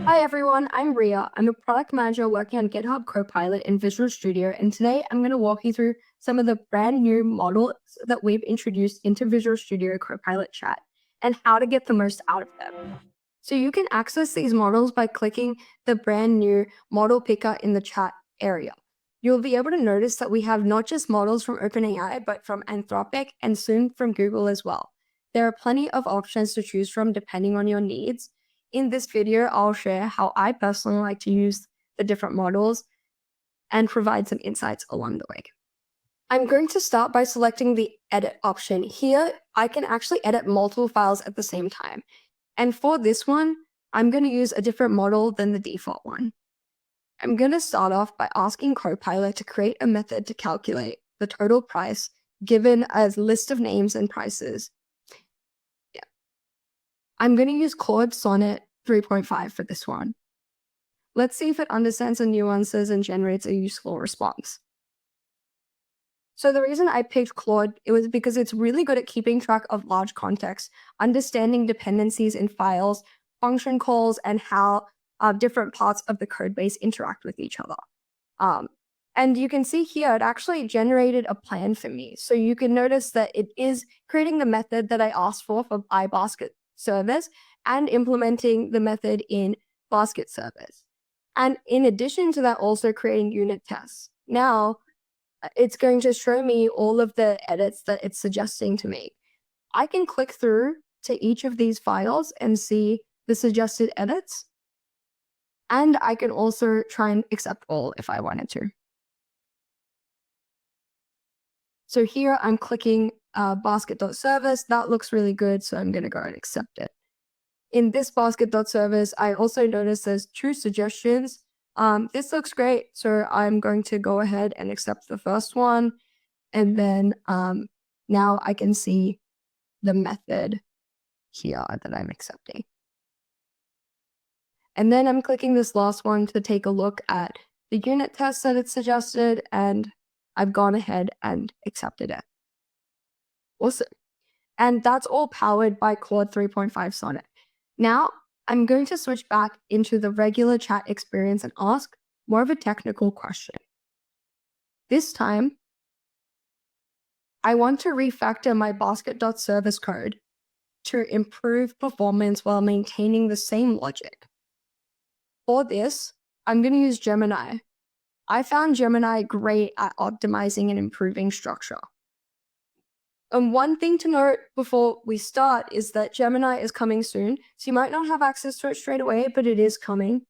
Hi everyone, I'm Ria. I'm a product manager working on GitHub Copilot in Visual Studio, and today I'm going to walk you through some of the brand new models that we've introduced into Visual Studio Copilot Chat and how to get the most out of them. So you can access these models by clicking the brand new model picker in the chat area. You'll be able to notice that we have not just models from OpenAI, but from Anthropic and soon from Google as well. There are plenty of options to choose from depending on your needs. In this video, I'll share how I personally like to use the different models and provide some insights along the way. I'm going to start by selecting the edit option. Here, I can actually edit multiple files at the same time. And for this one, I'm going to use a different model than the default one. I'm going to start off by asking Copilot to create a method to calculate the total price given as list of names and prices. I'm going to use Claude Sonnet 3.5 for this one. Let's see if it understands the nuances and generates a useful response. So the reason I picked Claude, it was because it's really good at keeping track of large context, understanding dependencies in files, function calls, and how different parts of the code base interact with each other. And you can see here, it actually generated a plan for me. So you can notice that it is creating the method that I asked for iBasket service and implementing the method in basket service. And in addition to that, also creating unit tests. Now, it's going to show me all of the edits that it's suggesting to make. I can click through to each of these files and see the suggested edits. And I can also try and accept all if I wanted to. So here I'm clicking basket.service. That looks really good, so I'm going to go and accept it. In this basket.service, I also noticed there's 2 suggestions. This looks great, so I'm going to go ahead and accept the first one. And then now I can see the method here that I'm accepting. And then I'm clicking this last one to take a look at the unit test that it suggested, and I've gone ahead and accepted it. Awesome. And that's all powered by Claude 3.5 Sonnet. Now, I'm going to switch back into the regular chat experience and ask more of a technical question. This time, I want to refactor my basket.service code to improve performance while maintaining the same logic. For this, I'm going to use Gemini. I found Gemini great at optimizing and improving structure. And one thing to note before we start is that Gemini is coming soon, so you might not have access to it straight away, but it is coming.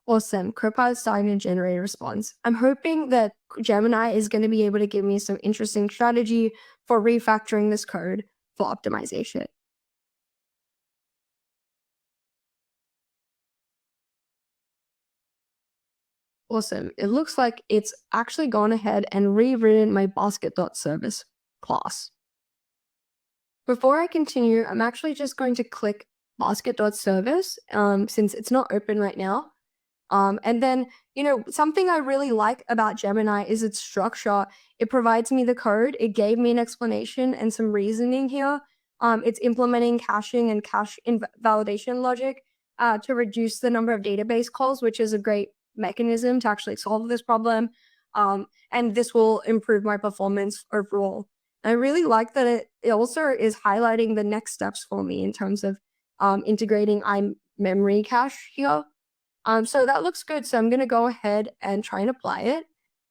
Awesome, Copilot's starting to generate a response. I'm hoping that Gemini is going to be able to give me some interesting strategy for refactoring this code for optimization. Awesome, it looks like it's actually gone ahead and rewritten my basket.service class. Before I continue, I'm actually just going to click basket.service since it's not open right now. And then, something I really like about Gemini is its structure. It provides me the code. It gave me an explanation and some reasoning here. It's implementing caching and cache invalidation logic to reduce the number of database calls, which is a great mechanism to actually solve this problem. And this will improve my performance overall. I really like that it also is highlighting the next steps for me in terms of integrating iMemory cache here. So that looks good. So I'm going to go ahead and try and apply it.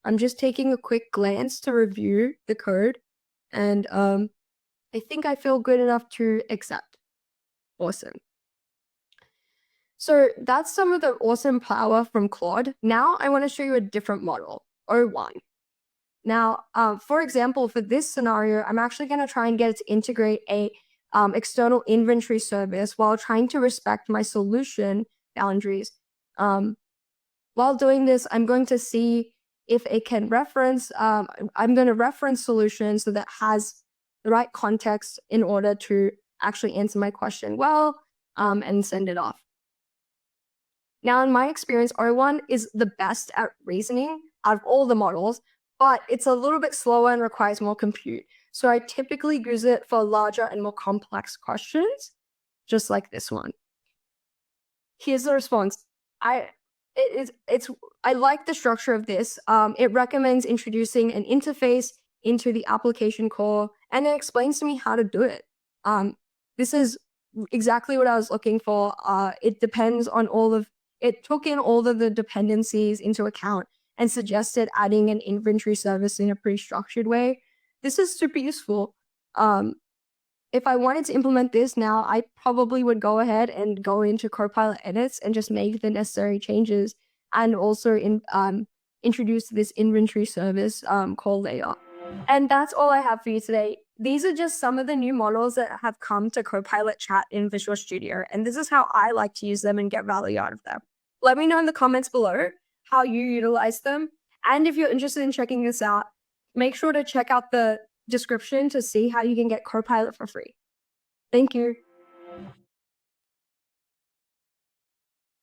I'm just taking a quick glance to review the code. And I think I feel good enough to accept. Awesome. So that's some of the awesome power from Claude. Now I want to show you a different model, O1. Now, for example, for this scenario, I'm actually going to try and get it to integrate a external inventory service while trying to respect my solution boundaries. While doing this, I'm going to see if it can reference, I'm going to reference solutions so that has the right context in order to actually answer my question well and send it off. Now, in my experience, O1 is the best at reasoning out of all the models, but it's a little bit slower and requires more compute. So I typically use it for larger and more complex questions, just like this one. Here's the response. I like the structure of this. It recommends introducing an interface into the application core, and it explains to me how to do it. This is exactly what I was looking for. It depends on it took in all of the dependencies into account and suggested adding an inventory service in a pretty structured way. This is super useful. Um, if I wanted to implement this now, I probably would go ahead and go into Copilot edits and just make the necessary changes, and also introduce this inventory service call layer. And that's all I have for you today. These are just some of the new models that have come to Copilot Chat in Visual Studio, and this is how I like to use them and get value out of them. Let me know in the comments below how you utilize them. And if you're interested in checking this out, make sure to check out the description to see how you can get Copilot for free. Thank you.